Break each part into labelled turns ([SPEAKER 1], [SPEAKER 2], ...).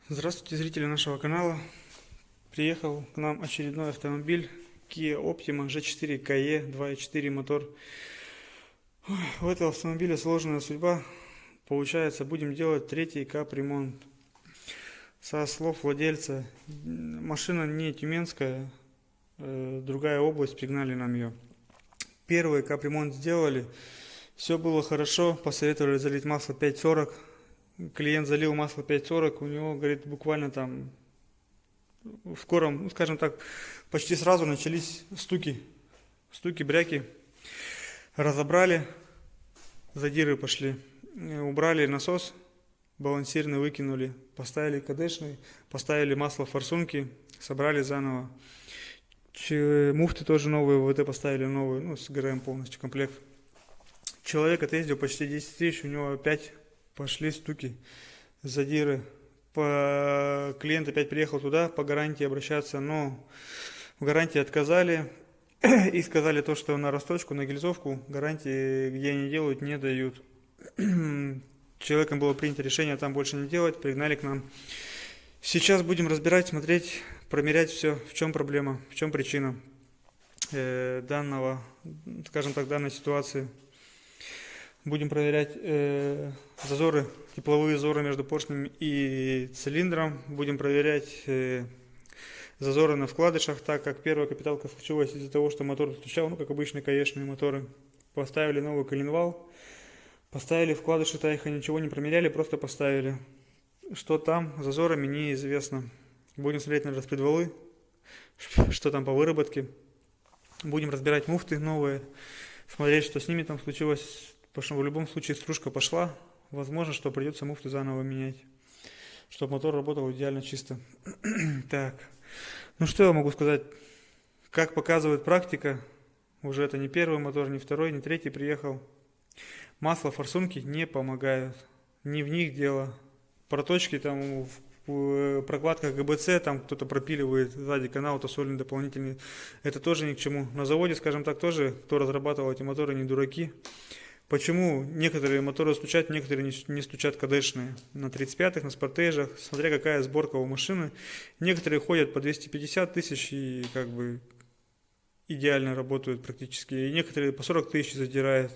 [SPEAKER 1] Здравствуйте, зрители нашего канала. Приехал к нам очередной автомобиль Kia Optima G4 KE 2.4 мотор. У этого автомобиля сложная судьба. Получается, будем делать третий капремонт. Со слов владельца, машина не тюменская, другая область, пригнали нам ее. Первый капремонт сделали, все было хорошо, посоветовали залить масло 5.40. Клиент залил масло 5.40, у него, говорит, буквально там в скором, скажем так, почти сразу начались стуки, бряки. Разобрали, задиры пошли, убрали насос, балансирный выкинули, поставили КДшный, поставили масло форсунки, собрали заново. Муфты тоже новые, ВВТ поставили новые, с ГРМ полностью комплект. Человек отъездил почти 10 тысяч, у него опять пошли стуки, задиры. Клиент опять приехал туда по гарантии обращаться, но в гарантии отказали и сказали то, что на росточку, на гильзовку гарантии, где они делают, не дают. Человеком было принято решение там больше не делать, пригнали к нам. Сейчас будем разбирать, смотреть, промерять все, в чем проблема, в чем причина данной ситуации. Будем проверять зазоры, тепловые зазоры между поршнем и цилиндром. Будем проверять зазоры на вкладышах, так как первая капиталка случилась из-за того, что мотор стучал, как обычные каешные моторы. Поставили новый коленвал, поставили вкладыши Тайха, ничего не промеряли, просто поставили. Что там зазорами, неизвестно. Будем смотреть на распредвалы, что там по выработке. Будем разбирать муфты новые, смотреть, что с ними там случилось. Потому что в любом случае стружка пошла, возможно, что придется муфты заново менять, чтобы мотор работал идеально чисто. Так, что я могу сказать? Как показывает практика, уже это не первый мотор, не второй, не третий приехал. Масло форсунки не помогают, не в них дело. Проточки там в прокладках ГБЦ, там кто-то пропиливает сзади канал, то сольный дополнительный, это тоже ни к чему. На заводе, скажем так, тоже, кто разрабатывал эти моторы, не дураки. Почему некоторые моторы стучат, некоторые не стучат КДшные? На 35-х, на спортейжах, смотря какая сборка у машины. Некоторые ходят по 250 тысяч и идеально работают практически. И некоторые по 40 тысяч задирают.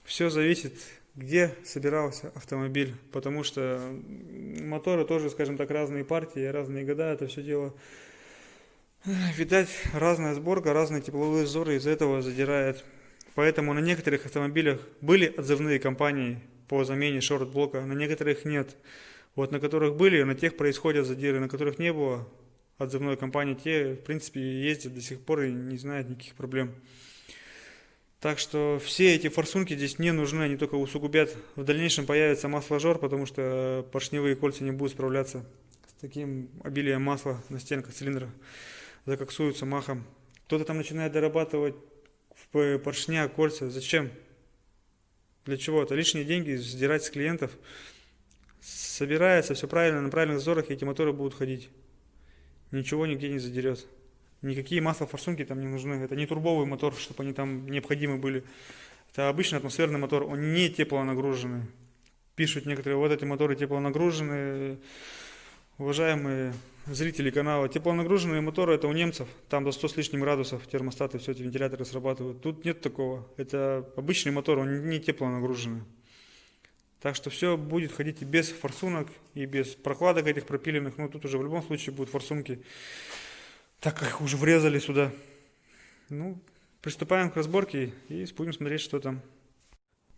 [SPEAKER 1] Все зависит, где собирался автомобиль. Потому что моторы тоже, скажем так, разные партии, разные года. Это все дело, видать, разная сборка, разные тепловые зазоры из-за этого задирает. Поэтому на некоторых автомобилях были отзывные компании по замене шорт-блока, на некоторых нет. Вот на которых были, на тех происходят задиры, на которых не было отзывной компании, те, в принципе, ездят до сих пор и не знают никаких проблем. Так что все эти форсунки здесь не нужны, они только усугубят. В дальнейшем появится масложор, потому что поршневые кольца не будут справляться с таким обилием масла на стенках цилиндра, закоксуются махом. Кто-то там начинает дорабатывать в поршня, кольца. Зачем? Для чего? Это лишние деньги сдирать с клиентов. Собирается все правильно, на правильных зазорах, и эти моторы будут ходить. Ничего нигде не задерет. Никакие масла форсунки там не нужны. Это не турбовый мотор, чтобы они там необходимы были. Это обычный атмосферный мотор, он не теплонагруженный. Пишут некоторые, вот эти моторы теплонагруженные. Уважаемые зрители канала, теплонагруженные моторы это у немцев, там до 100 с лишним градусов термостаты, все эти вентиляторы срабатывают. Тут нет такого, это обычный мотор, он не теплонагруженный. Так что все будет ходить и без форсунок, и без прокладок этих пропиленных, тут уже в любом случае будут форсунки, так как их уже врезали сюда. Приступаем к разборке и будем смотреть, что там.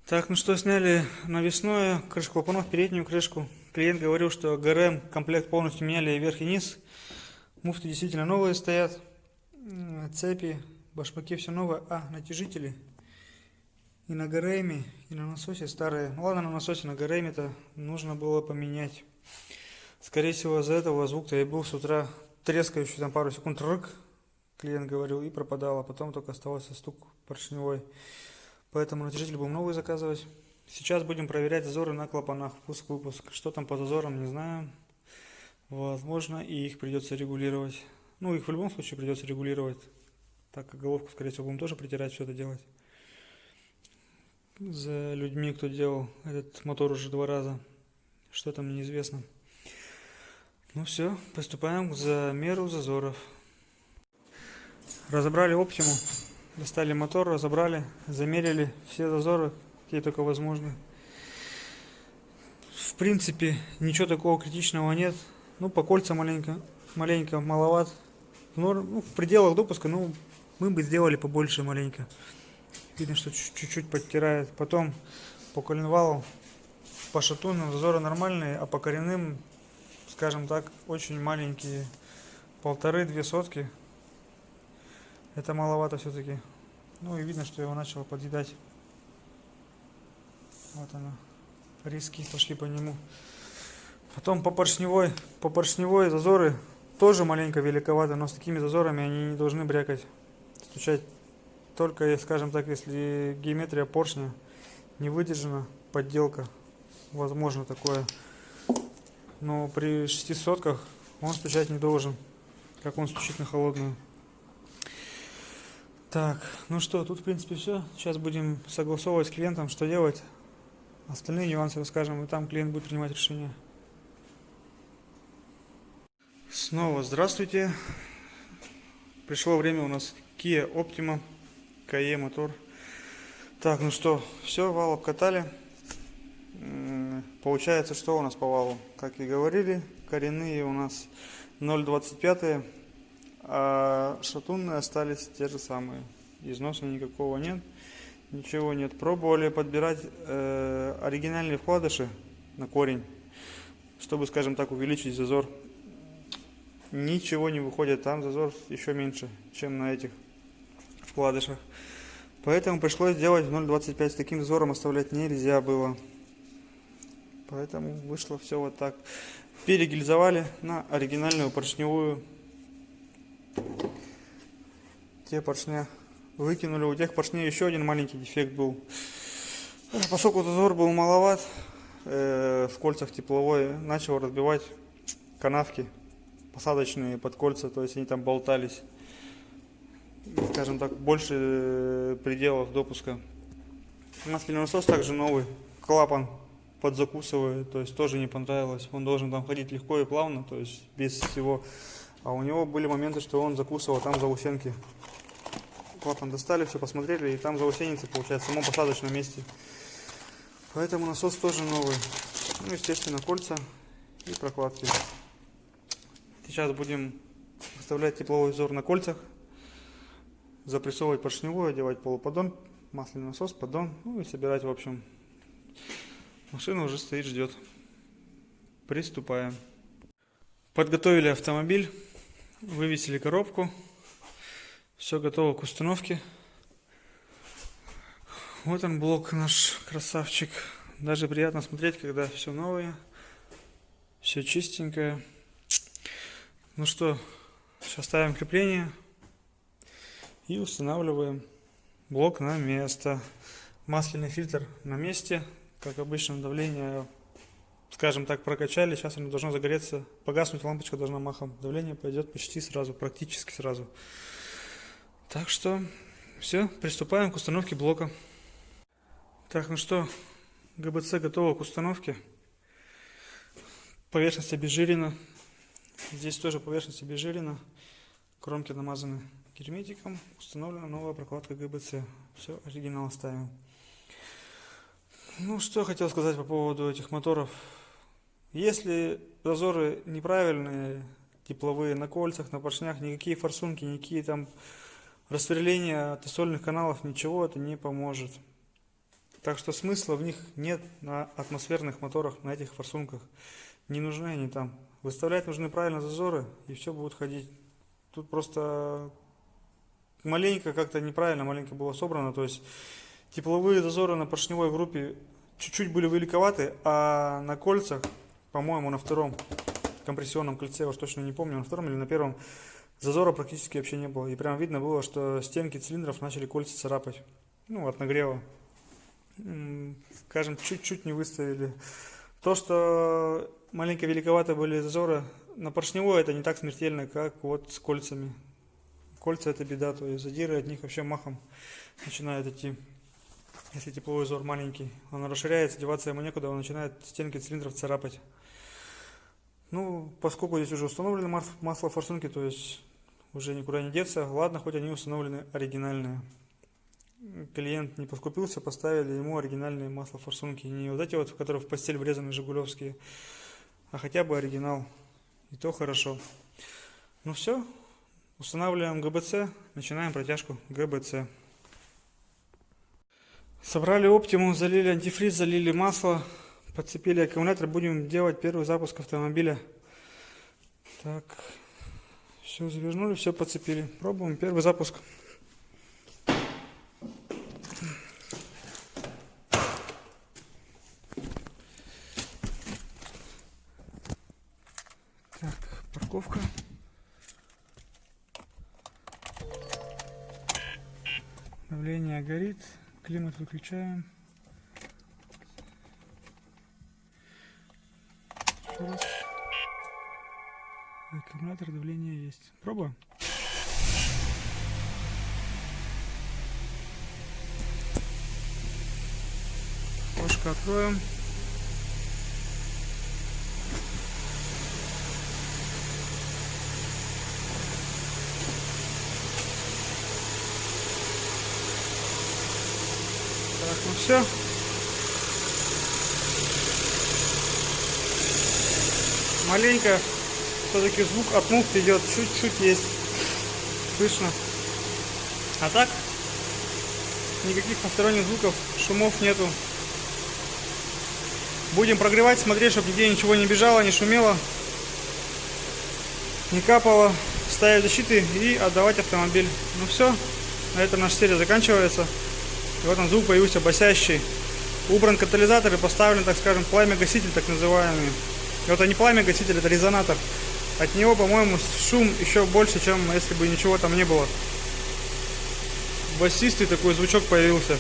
[SPEAKER 1] Так, сняли навесное, крышку клапанов, переднюю крышку. Клиент говорил, что ГРМ комплект полностью меняли и вверх и низ. Муфты действительно новые стоят. Цепи, башмаки все новое. Натяжители и на ГРМ, и на насосе старые. Ладно, на насосе, на ГРМ-то нужно было поменять. Скорее всего, из-за этого звук-то и был с утра трескающий, там пару секунд рык, клиент говорил, и пропадал, а потом только оставался стук поршневой. Поэтому натяжитель будем новый заказывать. Сейчас будем проверять зазоры на клапанах, впуск-выпуск. Что там по зазорам, не знаю. Возможно, и их придется регулировать. Их в любом случае придется регулировать. Так как головку, скорее всего, будем тоже притирать, все это делать. За людьми, кто делал этот мотор уже 2 раза. Что там, неизвестно. Ну все, приступаем к замеру зазоров. Разобрали оптиму, достали мотор, разобрали, замерили все зазоры, какие только возможны. В принципе, ничего такого критичного нет. Ну, по кольцам маленько маловат. В пределах допуска, ну, мы бы сделали побольше маленько. Видно, что чуть-чуть подтирает. Потом по коленвалу, по шатунным зазоры нормальные, а по коренным, скажем так, очень маленькие. 1,5-2 сотки. Это маловато все-таки. Ну и видно, что его начало подъедать. Вот оно. Риски пошли по нему. Потом по поршневой зазоры тоже маленько великоваты, но с такими зазорами они не должны брякать. Стучать только, скажем так, если геометрия поршня не выдержана, подделка, возможно такое. Но при 6 сотках он стучать не должен, как он стучит на холодную. Так, ну что, тут в принципе все. Сейчас будем согласовывать с клиентом, что делать. Остальные нюансы расскажем, и там клиент будет принимать решение. Снова здравствуйте. Пришло время у нас Kia Optima, KE мотор. Так, ну что, все, вал обкатали. Получается, что у нас по валу? Как и говорили, коренные у нас 0,25, а шатунные остались те же самые. Износа никакого нет, ничего нет. Пробовали подбирать оригинальные вкладыши на корень, чтобы, скажем так, увеличить зазор. Ничего не выходит, там зазор еще меньше, чем на этих вкладышах. Поэтому пришлось делать 0,25. С таким зазором оставлять нельзя было. Поэтому вышло все вот так. Перегильзовали на оригинальную поршневую. Те поршня выкинули. У тех поршней еще один маленький дефект был. Поскольку зазор был маловат, в кольцах тепловой начал разбивать канавки посадочные под кольца, то есть они там болтались, скажем так, больше пределов допуска. Масляный насос также новый, клапан подзакусывает, то есть тоже не понравилось. Он должен там ходить легко и плавно, то есть без всего. А у него были моменты, что он закусывал там заусенки. Клапан достали, все посмотрели, и там заусеницы, получается, в самом посадочном месте. Поэтому насос тоже новый. Ну, естественно, кольца и прокладки. Сейчас будем выставлять тепловой зазор на кольцах, запрессовывать поршневую, одевать полуподдон, масляный насос, поддон, ну и собирать, в общем. Машина уже стоит, ждет. Приступаем. Подготовили автомобиль, вывесили коробку. Все готово к установке. Вот он, блок наш, красавчик. Даже приятно смотреть, когда все новое, все чистенькое. Ну что, сейчас ставим крепление и устанавливаем блок на место. Масляный фильтр на месте. Как обычно, давление, скажем так, прокачали. Сейчас оно должно загореться, погаснуть, лампочка должна махом. Давление пойдет почти сразу, практически сразу. Так что все, приступаем к установке блока. Так, ну что, ГБЦ готово к установке. Поверхность обезжирена. Здесь тоже поверхность обезжирена. Кромки намазаны герметиком. Установлена новая прокладка ГБЦ. Все, оригинал ставим. Ну, что я хотел сказать по поводу этих моторов. Если зазоры неправильные, тепловые на кольцах, на поршнях, никакие форсунки, никакие там рассверления тосольных каналов, ничего это не поможет. Так что смысла в них нет на атмосферных моторах, на этих форсунках. Не нужны они там. Выставлять нужны правильно зазоры, и все будет ходить. Тут просто маленько как-то неправильно, маленько было собрано. То есть тепловые зазоры на поршневой группе чуть-чуть были великоваты, а на кольцах, по-моему, на втором компрессионном кольце, я уж точно не помню, на втором или на первом, зазора практически вообще не было. И прям видно было, что стенки цилиндров начали кольца царапать. Ну, от нагрева. Скажем, чуть-чуть не выставили. То, что маленько великоваты были зазоры, на поршневой это не так смертельно, как вот с кольцами. Кольца это беда, то есть задиры от них вообще махом начинают идти. Если тепловой зазор маленький, он расширяется, деваться ему некуда, он начинает стенки цилиндров царапать. Ну, поскольку здесь уже установлены масло форсунки, то есть уже никуда не деться. Ладно, хоть они установлены оригинальные. Клиент не поскупился, поставили ему оригинальные масло форсунки. Не вот эти вот, которые в постель врезаны, жигулевские, а хотя бы оригинал. И то хорошо. Ну все, устанавливаем ГБЦ, начинаем протяжку ГБЦ. Собрали оптиму, залили антифриз, залили масло, подцепили аккумулятор. Будем делать первый запуск автомобиля. Так, все завернули, все подцепили. Пробуем первый запуск. Так, парковка. Давление горит. Климат выключаем. Еще раз. Аккумулятор, давление есть. Пробуем. Окошко откроем. Так, ну все. Маленько все-таки звук от муфты идет, чуть-чуть есть. Слышно. А так, никаких посторонних звуков, шумов нету. Будем прогревать, смотреть, чтобы нигде ничего не бежало, не шумело, не капало. Ставить защиты и отдавать автомобиль. Ну все, на этом наша серия заканчивается. И вот он звук появился басящий. Убран катализатор и поставлен, так скажем, пламя-гаситель, так называемый. И вот не пламя-гаситель, это резонатор. От него, по-моему, шум еще больше, чем если бы ничего там не было. Басистый такой звучок появился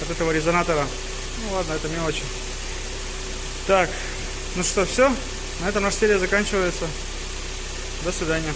[SPEAKER 1] от этого резонатора. Ну ладно, это мелочи. Так, ну что, все. На этом наша серия заканчивается. До свидания.